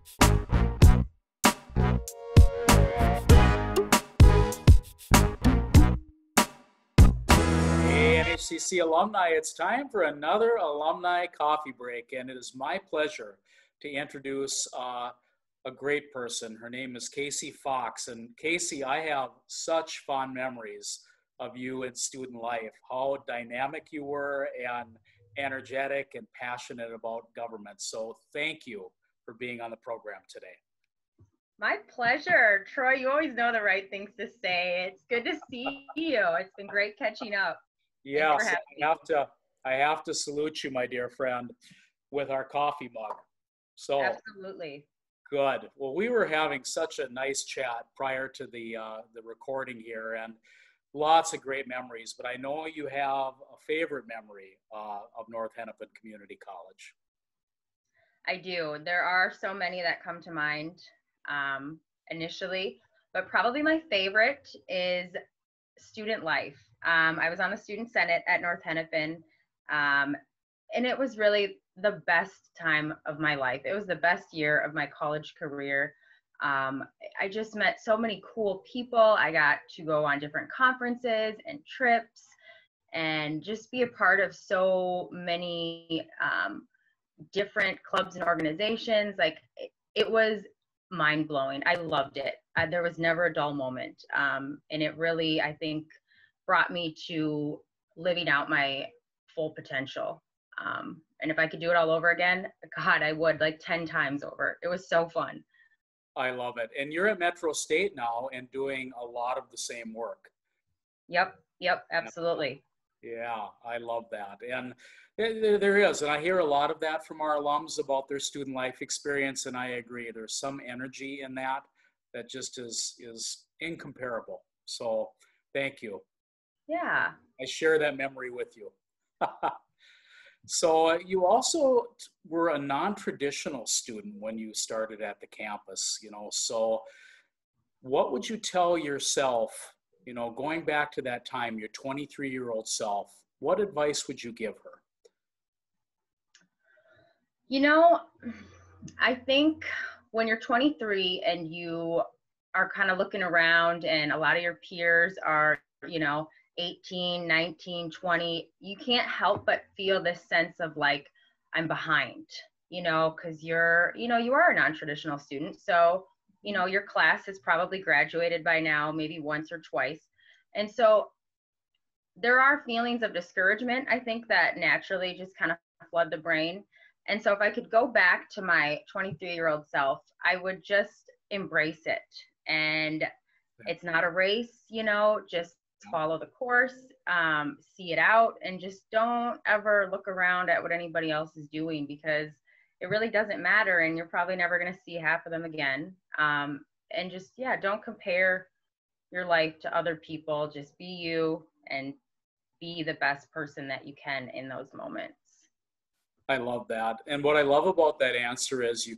Hey, NHCC alumni, it's time for another alumni coffee break, and it is my pleasure to introduce a great person. Her name is Kasey Fox, and Kasey, I have such fond memories of you in student life, how dynamic you were and energetic and passionate about government. So thank you for being on the program today. My pleasure. Troy, you always know the right things to say. It's good to see you. It's been great catching up. Yes, I have to salute you, my dear friend, with our coffee mug. So absolutely. Good. Well, we were having such a nice chat prior to the recording here, and lots of great memories. But I know you have a favorite memory of North Hennepin Community College. I do. There are so many that come to mind initially, but probably my favorite is student life. I was on the student senate at North Hennepin, and it was really the best time of my life. It was the best year of my college career. I just met so many cool people. I got to go on different conferences and trips and just be a part of so many different clubs and organizations. Like it was mind-blowing. I loved it. There was never a dull moment. And it really, I think, brought me to living out my full potential. And if I could do it all over again, God, I would, like 10 times over. It was so fun. I love it. And you're at Metro State now and doing a lot of the same work. Yep, absolutely. Yeah, I love that. And there is, and I hear a lot of that from our alums about their student life experience, and I agree. There's some energy in that just is incomparable. So thank you. Yeah. I share that memory with you. So you also were a non-traditional student when you started at the campus, so what would you tell yourself, going back to that time, your 23-year-old self, what advice would you give her? I think when you're 23 and you are kind of looking around and a lot of your peers are, 18, 19, 20, you can't help but feel this sense of like, I'm behind, because you are a non-traditional student. So, your class has probably graduated by now, maybe once or twice. And so there are feelings of discouragement, I think, that naturally just kind of flood the brain. And so if I could go back to my 23-year-old self, I would just embrace it. And it's not a race, just follow the course, see it out, and just don't ever look around at what anybody else is doing, because it really doesn't matter, and you're probably never going to see half of them again. And just, don't compare your life to other people. Just be you and be the best person that you can in those moments. I love that. And what I love about that answer is you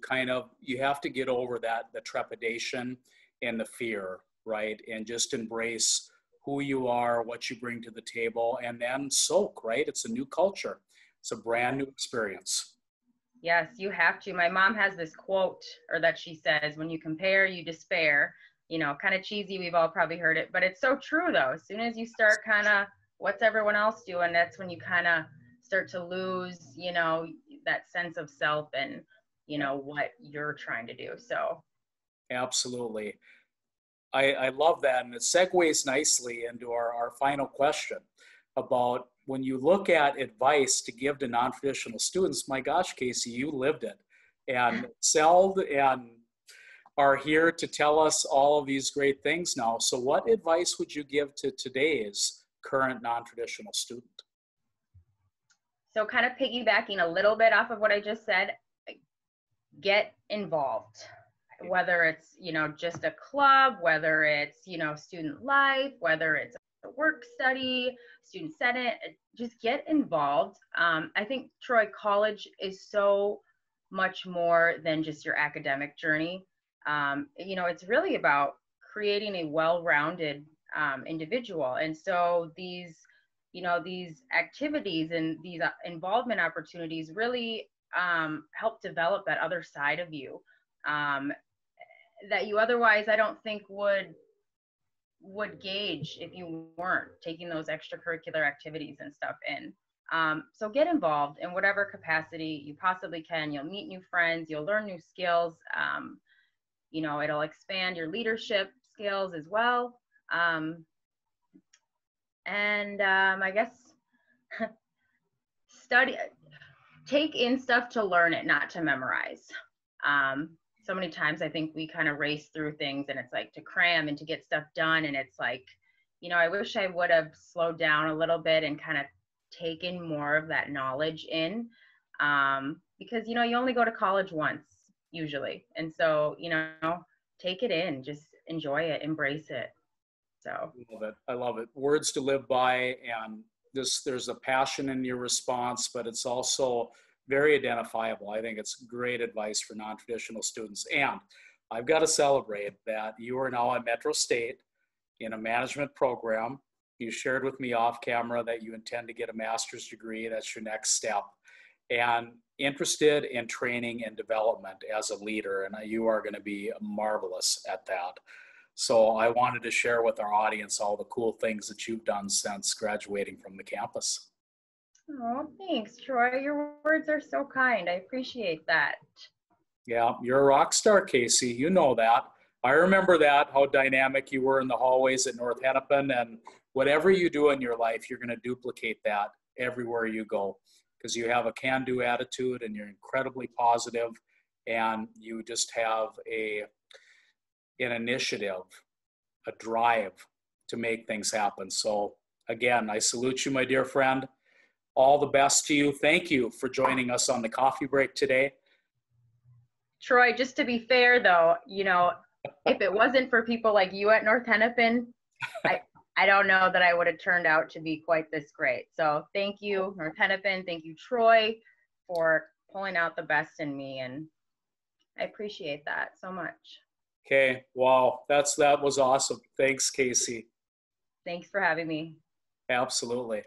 have to get over the trepidation and the fear, right? And just embrace who you are, what you bring to the table, and then soak, right? It's a new culture. It's a brand new experience. Yes, you have to. My mom has this quote, or that she says, when you compare, you despair. Kind of cheesy. We've all probably heard it, but it's so true though. As soon as you start kind of, what's everyone else doing? That's when you kind of start to lose, that sense of self and, what you're trying to do. So. Absolutely. I love that. And it segues nicely into our final question about when you look at advice to give to non-traditional students. My gosh, Kasey, you lived it and excelled and are here to tell us all of these great things now. So what advice would you give to today's current non-traditional student? So kind of piggybacking a little bit off of what I just said, get involved. Whether it's, just a club, whether it's, student life, whether it's a work study, student senate, just get involved. I think, Troy, college is so much more than just your academic journey. It's really about creating a well-rounded individual. And so these activities and these involvement opportunities really help develop that other side of you. that you otherwise, I don't think would gauge if you weren't taking those extracurricular activities and stuff in. So get involved in whatever capacity you possibly can. You'll meet new friends, you'll learn new skills. You know, it'll expand your leadership skills as well. I guess take in stuff to learn it, not to memorize. So many times I think we kind of race through things and it's like to cram and to get stuff done. And it's like, you know, I wish I would have slowed down a little bit and kind of taken more of that knowledge in, because, you know, you only go to college once usually. And so, you know, take it in, just enjoy it, embrace it. So I love it. Words to live by, and there's a passion in your response, but it's also very identifiable. I think it's great advice for non-traditional students. And I've got to celebrate that you are now at Metro State in a management program. You shared with me off camera that you intend to get a master's degree. That's your next step. And interested in training and development as a leader, and you are going to be marvelous at that. So I wanted to share with our audience all the cool things that you've done since graduating from the campus. Oh, thanks, Troy. Your words are so kind. I appreciate that. Yeah, you're a rock star, Kasey. You know that. I remember that, how dynamic you were in the hallways at North Hennepin, and whatever you do in your life, you're going to duplicate that everywhere you go, because you have a can-do attitude and you're incredibly positive, and you just have an initiative, a drive to make things happen. So again, I salute you, my dear friend. All the best to you. Thank you for joining us on the coffee break today. Troy, just to be fair though, you know, if it wasn't for people like you at North Hennepin, I don't know that I would have turned out to be quite this great. So thank you, North Hennepin. Thank you, Troy, for pulling out the best in me. And I appreciate that so much. Okay. Wow. That was awesome. Thanks, Kasey. Thanks for having me. Absolutely.